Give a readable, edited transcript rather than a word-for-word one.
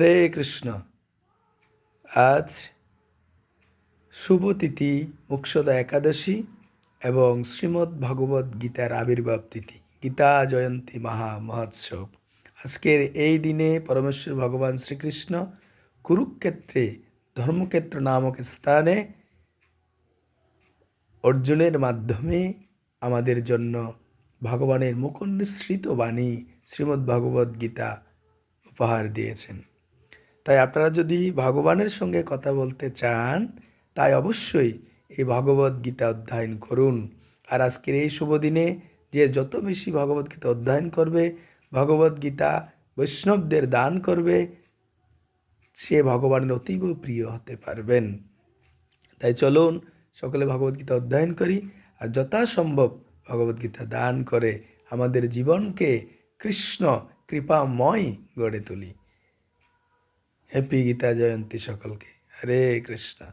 হরে কৃষ্ণ। আজ শুভ তিথি মোক্ষদা একাদশী এবং শ্রীমদ্ ভগবদ্ গীতার আবির্ভাব তিথি, গীতা জয়ন্তী মহোৎসব। আজকের এই দিনে পরমেশ্বর ভগবান শ্রীকৃষ্ণ কুরুক্ষেত্রে ধর্মক্ষেত্র নামক স্থানে অর্জুনের মাধ্যমে আমাদের জন্য ভগবানের মুখনিসৃত বাণী শ্রীমদ্ ভগবদ্ গীতা উপহার দিয়েছেন। তাই আপনারা যদি ভগবানের সঙ্গে কথা বলতে চান, তাই অবশ্যই এই ভগবদ্গীতা অধ্যয়ন করুন। আর আজকের এই শুভ দিনে যে যত বেশি ভগবদ্গীতা অধ্যয়ন করবে, ভগবদ্গীতা বৈষ্ণবদের দান করবে, সে ভগবানের অতীব প্রিয় হতে পারবেন। তাই চলুন সকলে ভগবদ্গীতা অধ্যয়ন করি আর যথাসম্ভব ভগবদ্গীতা দান করে আমাদের জীবনকে কৃষ্ণ কৃপাময় গড়ে তুলি। হ্যাপি গীতা জয়ন্তী সকলকে। হরে কৃষ্ণ।